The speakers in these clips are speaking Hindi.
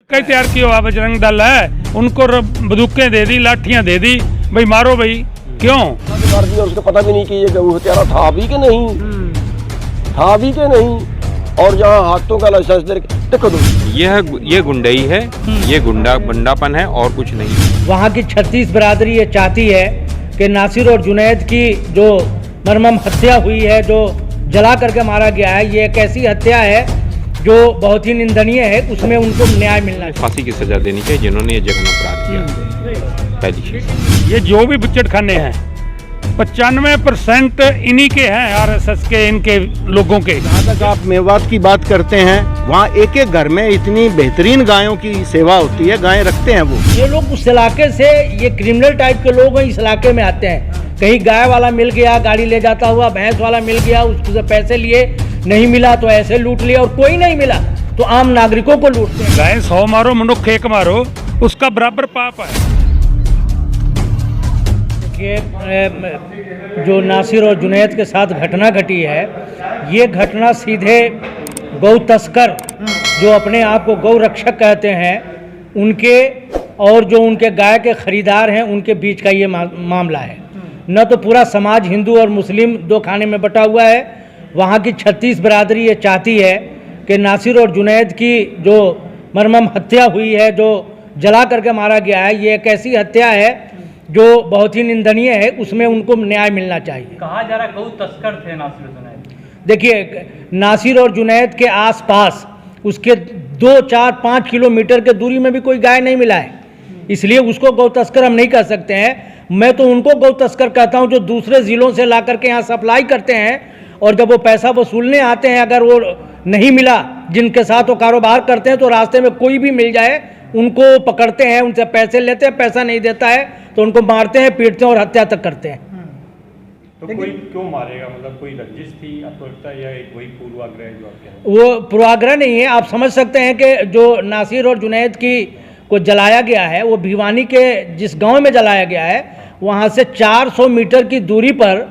कई तैयार किया हुआ बजरंग दल है, उनको बंदूकें दे दी, लाठियां दे दी, भाई मारो भाई। क्यों कर दिया, उसको पता भी नहीं कि ये गऊ हत्यारा था भी कि नहीं, था भी कि नहीं। और यहाँ हाथों का लाइसेंस दे देखो दो, ये गुंडई है, ये गुंडापन है और कुछ नहीं। वहाँ की 36 बिरादरी ये चाहती है कि नासिर और जुनैद की जो मरमम हत्या हुई है, जो जला करके मारा गया है, ये एक ऐसी हत्या है जो बहुत ही निंदनीय है, उसमें उनको न्याय मिलना चाहिए। फांसी की सजा देनी चाहिए जिन्होंने ये जघन्य अपराध किया। पहली चीज, ये जो भी बुच्चड़ खाने हैं 95% इन्हीं के हैं, आरएसएस के, इनके लोगों के। जहाँ तक आप मेवात की बात करते हैं, वहाँ एक एक घर में इतनी बेहतरीन गायों की सेवा होती है, गायें रखते हैं वो। ये लोग उस इलाके से, ये क्रिमिनल टाइप के लोग इस इलाके में आते हैं। कहीं गाय वाला मिल गया, गाड़ी ले जाता हुआ, भैंस वाला मिल गया, उससे पैसे लिए, नहीं मिला तो ऐसे लूट लिया, और कोई नहीं मिला तो आम नागरिकों को लूटते हैं। गाय 100 मारो, मनुष्य 1 मारो, उसका बराबर पाप है। जो नासिर और जुनैद के साथ घटना घटी है, ये घटना सीधे गौ तस्कर जो अपने आप को गौ रक्षक कहते हैं, उनके और जो उनके गाय के खरीदार हैं, उनके बीच का ये मामला है। न तो पूरा समाज हिंदू और मुस्लिम दो खाने में बटा हुआ है। वहाँ की 36 बिरादरी ये चाहती है कि नासिर और जुनैद की जो मरमम हत्या हुई है, जो जला करके मारा गया है, ये एक ऐसी हत्या है जो बहुत ही निंदनीय है, उसमें उनको न्याय मिलना चाहिए। कहा जा रहा है गौ तस्कर थे नासिर और जुनैद। देखिए, नासिर और जुनैद के आसपास उसके 2, 4, 5 किलोमीटर के दूरी में भी कोई गाय नहीं मिला है, इसलिए उसको गौ तस्कर हम नहीं कह सकते हैं। मैं तो उनको गौ तस्कर कहता हूं जो दूसरे ज़िलों से ला करके यहाँ सप्लाई करते हैं, और जब वो पैसा वसूलने आते हैं, अगर वो नहीं मिला, जिनके साथ वो कारोबार करते हैं, तो रास्ते में कोई भी मिल जाए उनको पकड़ते हैं, उनसे पैसे लेते हैं, पैसा नहीं देता है तो उनको मारते हैं, पीटते हैं और हत्या तक करते हैं। तो कोई क्यों मारेगा? मतलब कोई रंजिश थी, आत्महत्या, या एक वही पूर्वाग्रह जो आप कह रहे हैं? वो पूर्वाग्रह नहीं है। आप समझ सकते हैं कि जो नासिर और जुनैद की को जलाया गया है, वो भिवानी के जिस गांव में जलाया गया है, वहाँ से 400 मीटर की दूरी पर,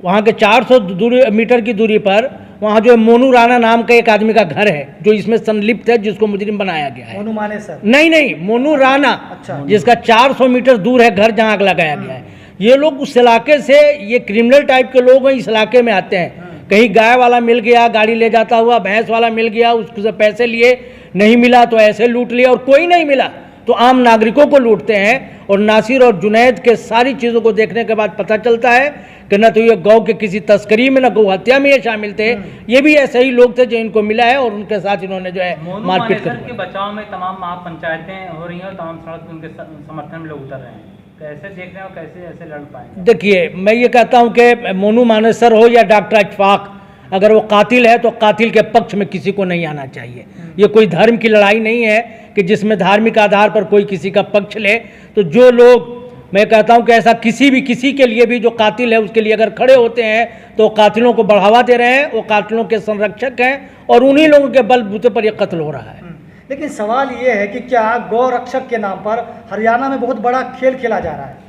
वहाँ के 400 मीटर की दूरी पर वहाँ जो मोनू राणा नाम का एक आदमी का घर है, जो इसमें संलिप्त है, जिसको मुजरिम बनाया गया है। मोनू माने सर? नहीं, मोनू राणा। अच्छा। जिसका 400 मीटर दूर है घर, जहाँ आग लगाया गया है। ये लोग उस इलाके से, ये क्रिमिनल टाइप के लोग इस इलाके में आते हैं। कहीं गाय वाला मिल गया, गाड़ी ले जाता हुआ, भैंस वाला मिल गया, उससे पैसे लिए, नहीं मिला तो ऐसे लूट लिया, और कोई नहीं मिला तो आम नागरिकों को लूटते हैं। और नासिर और जुनैद के सारी चीज़ों को देखने के बाद पता चलता है कि न तो ये गौ के किसी तस्करी में, न गौ हत्या में ये शामिल थे, ये भी ऐसे ही लोग थे जो इनको मिला है, और उनके साथ इन्होंने जो है मारपीट कर के बचाव में तमाम महापंचायतें हो रही हैं और तमाम सड़क उनके समर्थन में लोग उतर रहे हैं। कैसे देख रहे हो, कैसे ऐसे लड़ पाएंगे? देखिए, मैं ये कहता हूँ कि मोनू मानेसर हो या डॉक्टर इत्तेफाक, अगर वो कातिल है तो कातिल के पक्ष में किसी को नहीं आना चाहिए। ये कोई धर्म की लड़ाई नहीं है कि जिसमें धार्मिक आधार पर कोई किसी का पक्ष ले। तो जो लोग, मैं कहता हूं कि ऐसा किसी के लिए भी जो कातिल है उसके लिए अगर खड़े होते हैं तो कातिलों को बढ़ावा दे रहे हैं, वो कातिलों के संरक्षक हैं, और उन्हीं लोगों के बलबूते पर यह कत्ल हो रहा है। लेकिन सवाल ये है कि क्या गौ रक्षक के नाम पर हरियाणा में बहुत बड़ा खेल खेला जा रहा है?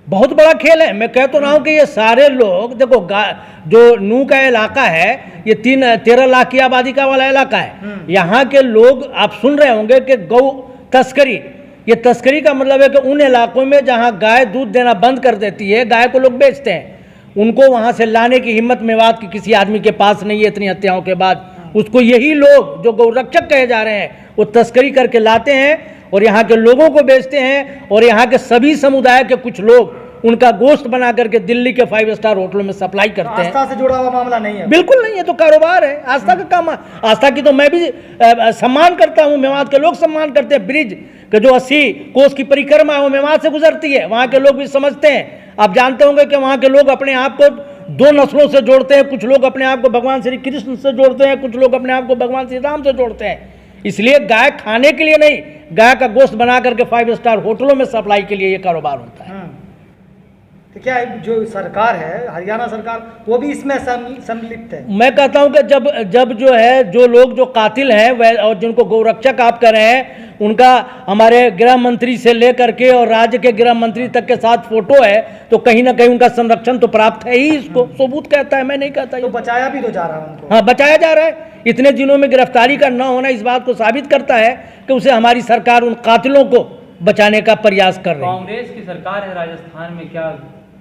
बहुत बड़ा खेल है। मैं कह तो रहा हूँ कि ये सारे लोग, देखो जो नू का इलाका है, ये 13 लाख की आबादी का वाला इलाका है। यहाँ के लोग, आप सुन रहे होंगे कि गौ तस्करी, ये तस्करी का मतलब है कि उन इलाकों में जहाँ गाय दूध देना बंद कर देती है, गाय को लोग बेचते हैं, उनको वहाँ से लाने की हिम्मत मेवात की किसी आदमी के पास नहीं है। इतनी हत्याओं के बाद उसको यही लोग जो गौ रक्षक कहे जा रहे हैं, वो तस्करी करके लाते हैं और यहाँ के लोगों को बेचते हैं। और यहाँ के सभी समुदाय के कुछ लोग उनका गोश्त बना करके दिल्ली के 5 स्टार होटलों में सप्लाई करते हैं। आस्था से जुड़ा हुआ मामला नहीं है? बिल्कुल नहीं है, तो कारोबार है, आस्था का काम। आस्था की तो मैं भी सम्मान करता हूँ, मेवात के लोग सम्मान करते हैं। ब्रिज के जो 80 कोस की परिक्रमा है वो मेवात से गुजरती है, वहाँ के लोग भी समझते हैं। आप जानते होंगे कि वहाँ के लोग अपने आप को 2 नस्लों से जोड़ते हैं। कुछ लोग अपने आप को भगवान श्री कृष्ण से जोड़ते हैं, कुछ लोग अपने आप को भगवान श्री राम से जोड़ते हैं। इसलिए गाय खाने के लिए नहीं, गाय का गोश्त बना करके 5 स्टार होटलों में सप्लाई के लिए ये कारोबार होता है। तो क्या जो सरकार है हरियाणा सरकार वो भी इसमें सम्मिलित है? मैं कहता हूं कि जब जो है जो लोग जो कातिल हैं वह और जिनको गौरक्षक आप कर रहे हैं उनका हमारे गृह मंत्री से लेकर के और राज्य के गृह मंत्री तक के साथ फोटो है, तो कहीं ना कहीं उनका संरक्षण तो प्राप्त है ही। इसको सबूत कहता है, मैं नहीं कहता। तो बचाया भी तो जा रहा है उनको। हाँ, बचाया जा रहा है। इतने दिनों में गिरफ्तारी का न होना इस बात को साबित करता है कि उसे हमारी सरकार उन कातिलों को बचाने का प्रयास कर रही है। कांग्रेस की सरकार है राजस्थान में, क्या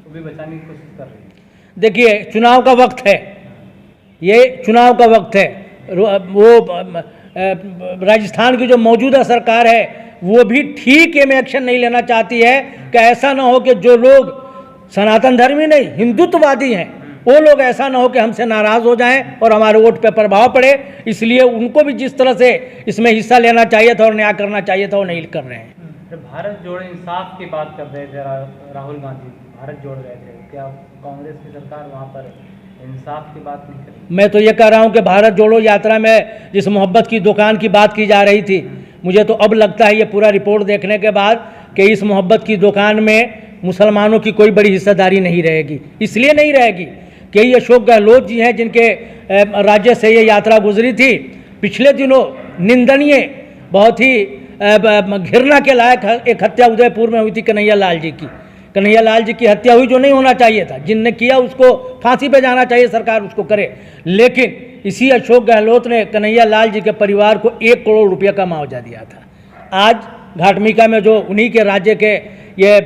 वो भी बचाने की कोशिश कर रही है? देखिए, चुनाव का वक्त है, ये चुनाव का वक्त है। वो राजस्थान की जो मौजूदा सरकार है वो भी ठीक में एक्शन नहीं लेना चाहती है कि ऐसा ना हो कि जो लोग सनातन धर्मी नहीं हिंदुत्ववादी हैं वो लोग ऐसा ना हो कि हमसे नाराज हो जाएं और हमारे वोट पे प्रभाव पड़े। इसलिए उनको भी जिस तरह से इसमें हिस्सा लेना चाहिए था और न्याय करना चाहिए था वो नहीं कर रहे हैं। भारत जोड़ो इंसाफ की बात कर रहे थे राहुल गांधी, भारत जोड़ रहे थे, क्या कांग्रेस की सरकार वहाँ पर इंसाफ की बात नहीं करी? मैं तो ये कह रहा हूँ कि भारत जोड़ो यात्रा में जिस मोहब्बत की दुकान की बात की जा रही थी, मुझे तो अब लगता है ये पूरा रिपोर्ट देखने के बाद कि इस मोहब्बत की दुकान में मुसलमानों की कोई बड़ी हिस्सेदारी नहीं रहेगी। इसलिए नहीं रहेगी कि ये अशोक गहलोत जी हैं जिनके राज्य से ये यात्रा गुजरी थी। पिछले दिनों निंदनीय, बहुत ही घृणा के लायक एक हत्या उदयपुर में हुई थी कन्हैया लाल जी की। कन्हैया लाल जी की हत्या हुई जो नहीं होना चाहिए था, जिनने किया उसको फांसी पे जाना चाहिए, सरकार उसको करे। लेकिन इसी अशोक गहलोत ने कन्हैया लाल जी के परिवार को 1 करोड़ रुपये का मुआवजा दिया था। आज घाटमिका में जो उन्हीं के राज्य के ये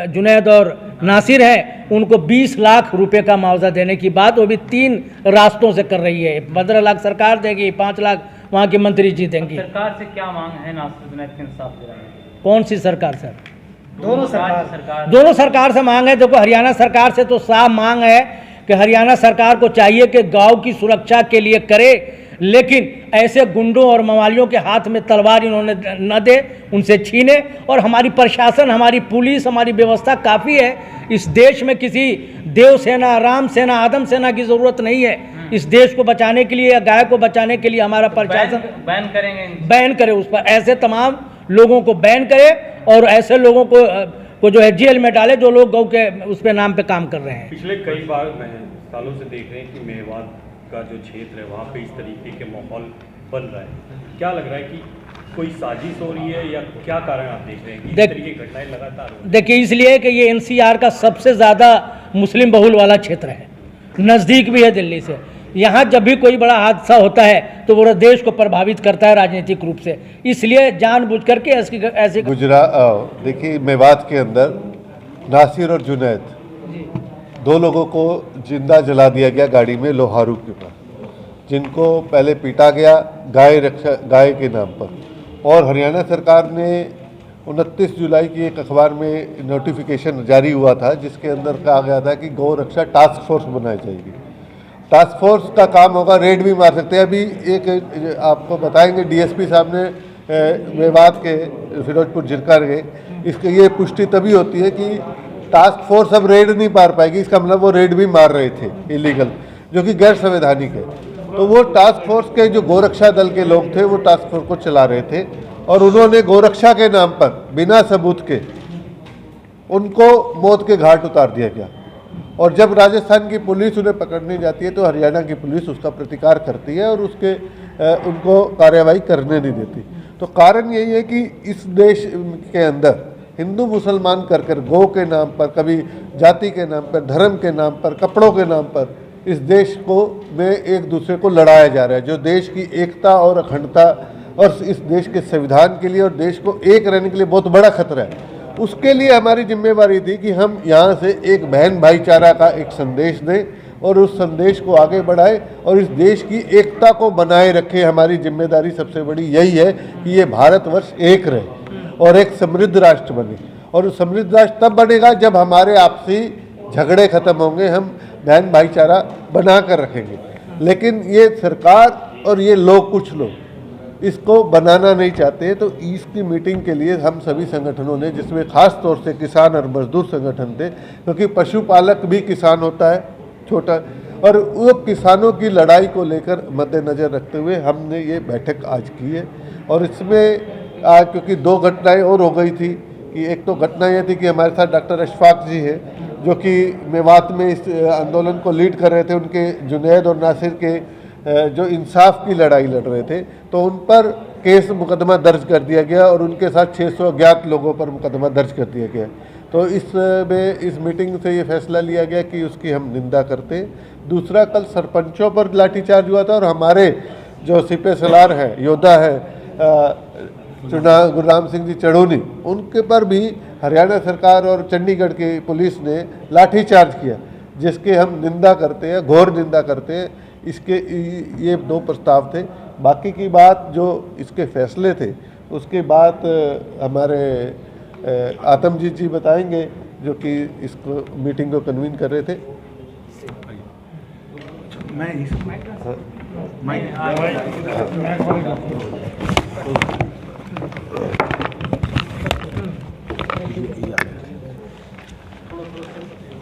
जुनैद और नासिर हैं उनको 20 लाख रुपए का मुआवजा देने की बात वो भी 3 रास्तों से कर रही है। 15 लाख सरकार देगी, 5 लाख वहाँ के मंत्री जी देंगी। सरकार से क्या मांग है नासिर जुनैद के इंसाफ दिलाने की? कौन सी सरकार सर? दोनों सरकार दोनों सरकार से मांग है। देखो, हरियाणा सरकार से तो साफ मांग है कि हरियाणा सरकार को चाहिए कि गांव की सुरक्षा के लिए करे, लेकिन ऐसे गुंडों और मवालियों के हाथ में तलवार इन्होंने न दे, उनसे छीने। और हमारी प्रशासन, हमारी पुलिस, हमारी व्यवस्था काफ़ी है। इस देश में किसी देव सेना, राम सेना, आदम सेना की ज़रूरत नहीं है। इस देश को बचाने के लिए या गाय को बचाने के लिए हमारा प्रशासन बैन करेंगे, बैन करे उस पर, ऐसे तमाम लोगों को बैन करे और ऐसे लोगों को जो है जेल में डाले जो लोग गौ के उस पे नाम पे काम कर रहे हैं। पिछले कई बार सालों से देख रहे हैं कि मेवात का जो क्षेत्र है वहाँ पे इस तरीके के माहौल बन रहा है। क्या लग रहा है कि कोई साजिश हो रही है या क्या कारण आप देख रहे हैं कि इस तरीके की घटनाएं लगातार हो रही हैं? देखिए, इसलिए कि ये NCR का सबसे ज़्यादा मुस्लिम बहुल वाला क्षेत्र है, नज़दीक भी है दिल्ली से। यहाँ जब भी कोई बड़ा हादसा होता है तो पूरे देश को प्रभावित करता है राजनीतिक रूप से, इसलिए जानबूझ करके ऐसी देखिए, मेवात के अंदर नासिर और जुनैद 2 लोगों को जिंदा जला दिया गया गाड़ी में लोहारू के पास, जिनको पहले पीटा गया गाय के नाम पर। और हरियाणा सरकार ने 29 जुलाई की एक अखबार में नोटिफिकेशन जारी हुआ था जिसके अंदर कहा गया था कि गौ रक्षा टास्क फोर्स बनाई जाएगी। टास्क फोर्स का काम होगा, रेड भी मार सकते हैं। अभी एक आपको बताएंगे, DSP साहब ने मेवात के फिरोजपुर जिरका गए, इसके ये पुष्टि तभी होती है कि टास्क फोर्स अब रेड नहीं मार पाएगी। इसका मतलब वो रेड भी मार रहे थे इलीगल, जो कि गैर संवैधानिक है। तो वो टास्क फोर्स के जो गोरक्षा दल के लोग थे वो टास्क फोर्स को चला रहे थे और उन्होंने गोरक्षा के नाम पर बिना सबूत के उनको मौत के घाट उतार दिया गया। और जब राजस्थान की पुलिस उन्हें पकड़ने जाती है तो हरियाणा की पुलिस उसका प्रतिकार करती है और उनको कार्रवाई करने नहीं देती। तो कारण यही है कि इस देश के अंदर हिंदू मुसलमान कर गौ के नाम पर, कभी जाति के नाम पर, धर्म के नाम पर, कपड़ों के नाम पर इस देश को में एक दूसरे को लड़ाया जा रहा है, जो देश की एकता और अखंडता और इस देश के संविधान के लिए और देश को एक रहने के लिए बहुत बड़ा खतरा है। उसके लिए हमारी जिम्मेवारी थी कि हम यहाँ से एक बहन भाईचारा का एक संदेश दें और उस संदेश को आगे बढ़ाएं और इस देश की एकता को बनाए रखें। हमारी जिम्मेदारी सबसे बड़ी यही है कि ये भारतवर्ष एक रहे और एक समृद्ध राष्ट्र बने। और समृद्ध राष्ट्र तब बनेगा जब हमारे आपसी झगड़े खत्म होंगे, हम बहन भाईचारा बना कर रखेंगे। लेकिन ये सरकार और ये लोग, कुछ लोग इसको बनाना नहीं चाहते। तो इसकी मीटिंग के लिए हम सभी संगठनों ने, जिसमें खास तौर से किसान और मजदूर संगठन थे, क्योंकि पशुपालक भी किसान होता है छोटा, और वो किसानों की लड़ाई को लेकर मद्देनज़र रखते हुए हमने ये बैठक आज की है। और इसमें क्योंकि 2 घटनाएं और हो गई थी कि एक तो घटना ये थी कि हमारे साथ डॉक्टर अशफाक जी हैं जो कि मेवात में इस आंदोलन को लीड कर रहे थे, उनके जुनैद और नासिर के जो इंसाफ की लड़ाई लड़ रहे थे, तो उन पर केस मुकदमा दर्ज कर दिया गया और उनके साथ 600 अज्ञात लोगों पर मुकदमा दर्ज कर दिया गया। तो इस मीटिंग से ये फैसला लिया गया कि उसकी हम निंदा करते हैं। दूसरा, कल सरपंचों पर लाठीचार्ज हुआ था और हमारे जो सिपे सलार हैं, योद्धा है गुरराम सिंह जी चढ़ोनी, उनके पर भी हरियाणा सरकार और चंडीगढ़ की पुलिस ने लाठीचार्ज किया, जिसके हम निंदा करते हैं, घोर निंदा करते हैं। इसके ये 2 प्रस्ताव थे। बाकी की बात जो इसके फैसले थे उसके बाद हमारे आतमजीत जी बताएंगे, जो कि इसको मीटिंग को कन्वीन कर रहे थे।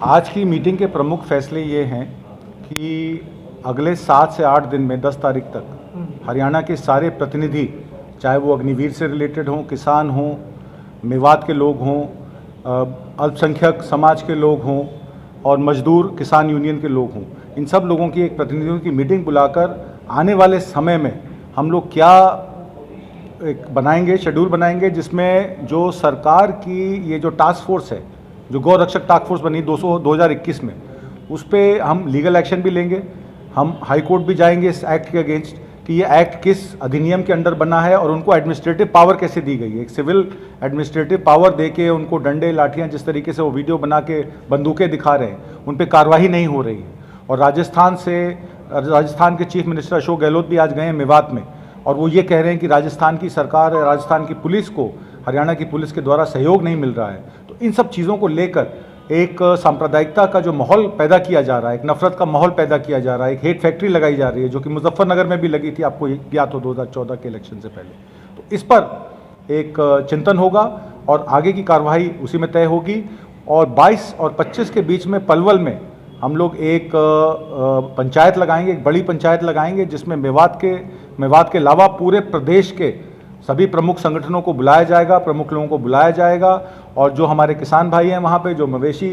आज की मीटिंग के प्रमुख फैसले ये हैं कि अगले 7 से 8 दिन में 10 तारीख तक हरियाणा के सारे प्रतिनिधि, चाहे वो अग्निवीर से रिलेटेड हों, किसान हों, मेवात के लोग हों, अल्पसंख्यक समाज के लोग हों और मजदूर किसान यूनियन के लोग हों, इन सब लोगों की एक प्रतिनिधियों की मीटिंग बुलाकर आने वाले समय में हम लोग क्या एक बनाएंगे, शेड्यूल बनाएंगे, जिसमें जो सरकार की ये जो टास्क फोर्स है, जो गौ रक्षक टास्क फोर्स बनी 2021 में, उस पर हम लीगल एक्शन भी लेंगे। हम हाई कोर्ट भी जाएंगे इस एक्ट के अगेंस्ट कि ये एक्ट किस अधिनियम के अंडर बना है और उनको एडमिनिस्ट्रेटिव पावर कैसे दी गई है। एक सिविल एडमिनिस्ट्रेटिव पावर दे के उनको डंडे लाठियाँ, जिस तरीके से वो वीडियो बना के बंदूकें दिखा रहे हैं, उन पर कार्रवाई नहीं हो रही है। और राजस्थान के चीफ मिनिस्टर अशोक गहलोत भी आज गए हैं मेवात में, और वो ये कह रहे हैं कि राजस्थान की सरकार, राजस्थान की पुलिस को हरियाणा की पुलिस के द्वारा सहयोग नहीं मिल रहा है। तो इन सब चीज़ों को लेकर एक सांप्रदायिकता का जो माहौल पैदा किया जा रहा है, एक नफरत का माहौल पैदा किया जा रहा है, एक हेट फैक्ट्री लगाई जा रही है, जो कि मुजफ्फरनगर में भी लगी थी, आपको याद हो 2014 के इलेक्शन से पहले। तो इस पर एक चिंतन होगा और आगे की कार्रवाई उसी में तय होगी। और 22 और 25 के बीच में पलवल में हम लोग एक पंचायत लगाएंगे, एक बड़ी पंचायत लगाएंगे, जिसमें मेवात के अलावा पूरे प्रदेश के सभी प्रमुख संगठनों को बुलाया जाएगा, प्रमुख लोगों को बुलाया जाएगा, और जो हमारे किसान भाई हैं वहाँ पे, जो मवेशी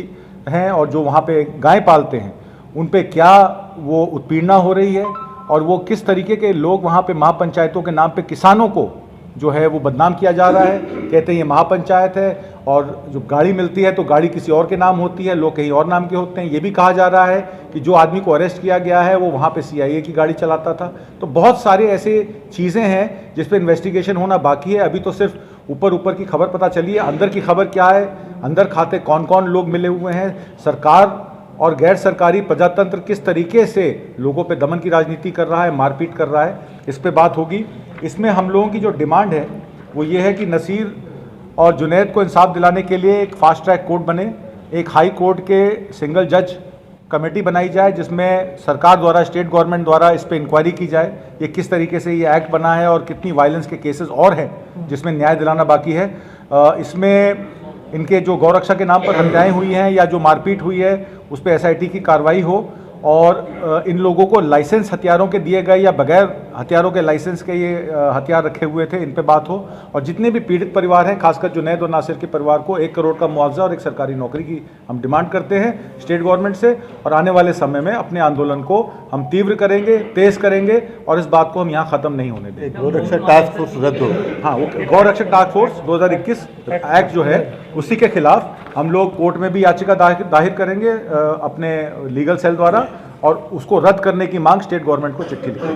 हैं और जो वहाँ पे गाय पालते हैं, उन पे क्या वो उत्पीड़ना हो रही है और वो किस तरीके के लोग वहाँ पे महापंचायतों के नाम पे किसानों को जो है वो बदनाम किया जा रहा है। कहते हैं ये महापंचायत है, और जो गाड़ी मिलती है तो गाड़ी किसी और के नाम होती है, लोग कहीं और नाम के होते हैं। ये भी कहा जा रहा है कि जो आदमी को अरेस्ट किया गया है वो वहाँ पे CIA की गाड़ी चलाता था। तो बहुत सारे ऐसे चीज़ें हैं जिस पे इन्वेस्टिगेशन होना बाकी है। अभी तो सिर्फ ऊपर की खबर पता चली है, अंदर की खबर क्या है, अंदर खाते कौन कौन लोग मिले हुए हैं, सरकार और गैर सरकारी प्रजातंत्र किस तरीके से लोगों पे दमन की राजनीति कर रहा है, मारपीट कर रहा है, इस पे बात होगी। इसमें हम लोगों की जो डिमांड है वो ये है कि नसीर और जुनैद को इंसाफ दिलाने के लिए एक फास्ट ट्रैक कोर्ट बने, एक हाई कोर्ट के सिंगल जज कमेटी बनाई जाए, जिसमें सरकार द्वारा, स्टेट गवर्नमेंट द्वारा इस पे इंक्वायरी की जाए, ये किस तरीके से ये एक्ट बना है और कितनी वायलेंस के केसेस और हैं जिसमें न्याय दिलाना बाकी है। इसमें इनके जो गौरक्षा के नाम पर हत्याएं हुई हैं या जो मारपीट हुई है उस पर SIT की कार्रवाई हो, और इन लोगों को लाइसेंस हथियारों के दिए गए या बगैर हथियारों के लाइसेंस के ये हथियार रखे हुए थे, इन पे बात हो। और जितने भी पीड़ित परिवार हैं, खासकर जुनैद और नासिर के परिवार को 1 करोड़ का मुआवजा और एक सरकारी नौकरी की हम डिमांड करते हैं स्टेट गवर्नमेंट से। और आने वाले समय में अपने आंदोलन को हम तीव्र करेंगे, तेज करेंगे, और इस बात को हम यहाँ ख़त्म नहीं होने देंगे। गौरक्षक टास्क फोर्स रद्द हो। हाँ, वो गौरक्षक टास्क फोर्स 2021 एक्ट जो है उसी के खिलाफ हम लोग कोर्ट में भी याचिका दाखिल करेंगे अपने लीगल सेल द्वारा, और उसको रद्द करने की मांग स्टेट गवर्नमेंट को चिट्ठी लिखेंगे।